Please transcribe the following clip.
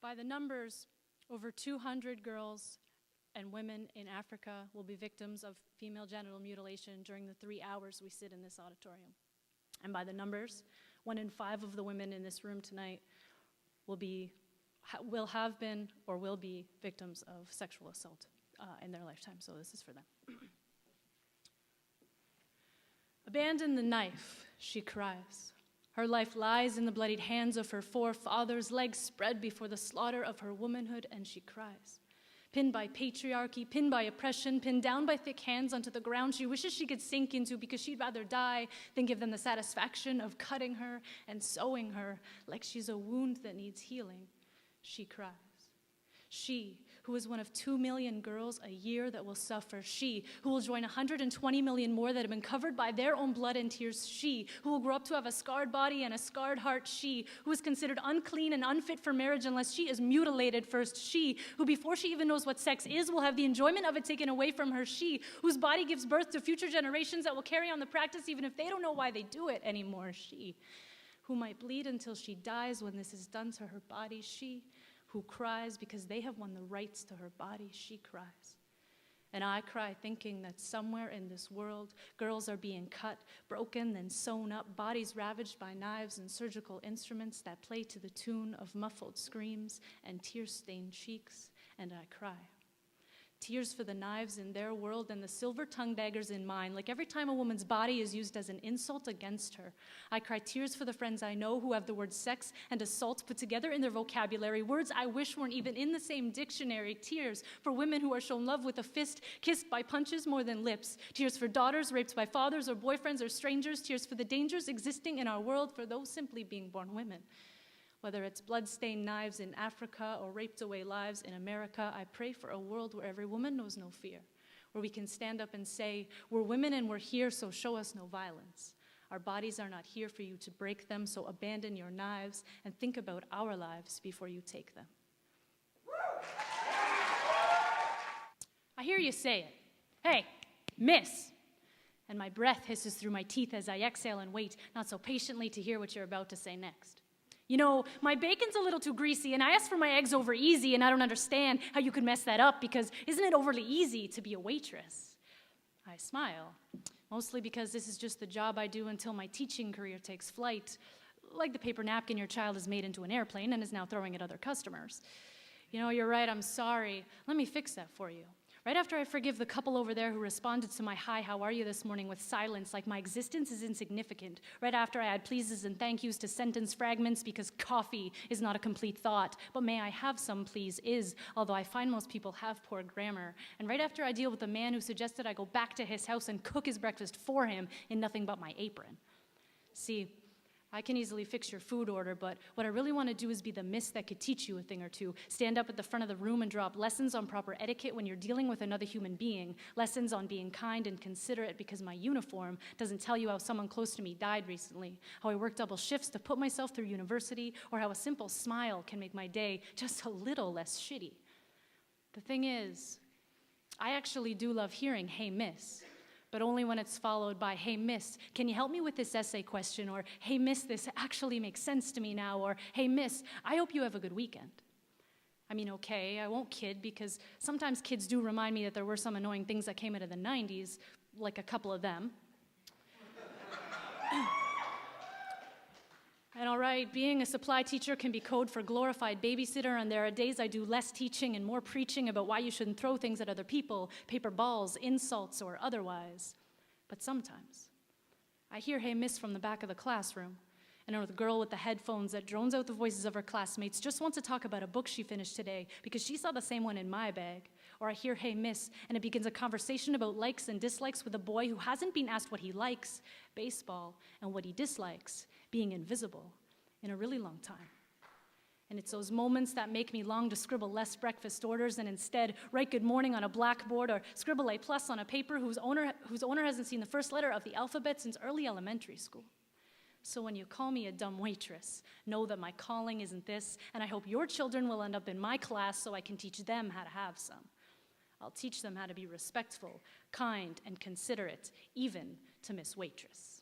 By the numbers, over 200 girls and women in Africa will be victims of female genital mutilation during the 3 hours we sit in this auditorium. And by the numbers, 1 in 5 of the women in this room tonight will have been or will be victims of sexual assault in their lifetime, so this is for them. Abandon the knife, she cries. Her life lies in the bloodied hands of her forefathers, legs spread before the slaughter of her womanhood, and she cries. Pinned by patriarchy, pinned by oppression, pinned down by thick hands onto the ground she wishes she could sink into because she'd rather die than give them the satisfaction of cutting her and sewing her like she's a wound that needs healing. She cries. She, who is one of 2 million girls a year that will suffer. She, who will join 120 million more that have been covered by their own blood and tears. She, who will grow up to have a scarred body and a scarred heart. She, who is considered unclean and unfit for marriage unless she is mutilated first. She, who before she even knows what sex is will have the enjoyment of it taken away from her. She, whose body gives birth to future generations that will carry on the practice even if they don't know why they do it anymore. She, who might bleed until she dies when this is done to her body. She, who cries because they have won the rights to her body. She cries. And I cry thinking that somewhere in this world, girls are being cut, broken, then sewn up, bodies ravaged by knives and surgical instruments that play to the tune of muffled screams and tear-stained cheeks, and I cry. Tears for the knives in their world and the silver tongue daggers in mine. Like every time a woman's body is used as an insult against her, I cry tears for the friends I know who have the words sex and assault put together in their vocabulary, words I wish weren't even in the same dictionary. Tears for women who are shown love with a fist, kissed by punches more than lips. Tears for daughters raped by fathers or boyfriends or strangers. Tears for the dangers existing in our world for those simply being born women. Whether it's blood-stained knives in Africa or raped away lives in America, I pray for a world where every woman knows no fear, where we can stand up and say, we're women and we're here, so show us no violence. Our bodies are not here for you to break them, so abandon your knives and think about our lives before you take them. I hear you say it. Hey, miss. And my breath hisses through my teeth as I exhale and wait, not so patiently to hear what you're about to say next. You know, my bacon's a little too greasy, and I asked for my eggs over easy, and I don't understand how you could mess that up, because isn't it overly easy to be a waitress? I smile, mostly because this is just the job I do until my teaching career takes flight, like the paper napkin your child has made into an airplane and is now throwing at other customers. You know, you're right, I'm sorry. Let me fix that for you. Right after I forgive the couple over there who responded to my hi, how are you this morning with silence like my existence is insignificant. Right after I add pleases and thank yous to sentence fragments because coffee is not a complete thought. But may I have some please is, although I find most people have poor grammar. And right after I deal with the man who suggested I go back to his house and cook his breakfast for him in nothing but my apron. See, I can easily fix your food order, but what I really want to do is be the miss that could teach you a thing or two. Stand up at the front of the room and drop lessons on proper etiquette when you're dealing with another human being. Lessons on being kind and considerate because my uniform doesn't tell you how someone close to me died recently, how I worked double shifts to put myself through university, or how a simple smile can make my day just a little less shitty. The thing is, I actually do love hearing, hey, miss. But only when it's followed by, hey, miss, can you help me with this essay question? Or, hey, miss, this actually makes sense to me now. Or, hey, miss, I hope you have a good weekend. I mean, okay, I won't kid, because sometimes kids do remind me that there were some annoying things that came out of the 90s, like a couple of them. And all right, being a supply teacher can be code for glorified babysitter, and there are days I do less teaching and more preaching about why you shouldn't throw things at other people, paper balls, insults, or otherwise. But sometimes, I hear hey miss from the back of the classroom, and the girl with the headphones that drones out the voices of her classmates just wants to talk about a book she finished today because she saw the same one in my bag. Or I hear hey miss, and it begins a conversation about likes and dislikes with a boy who hasn't been asked what he likes, baseball, and what he dislikes, being invisible, in a really long time. And it's those moments that make me long to scribble less breakfast orders and instead write good morning on a blackboard or scribble A+ on a paper whose owner hasn't seen the first letter of the alphabet since early elementary school. So when you call me a dumb waitress, know that my calling isn't this, and I hope your children will end up in my class so I can teach them how to have some. I'll teach them how to be respectful, kind, and considerate, even to Miss Waitress.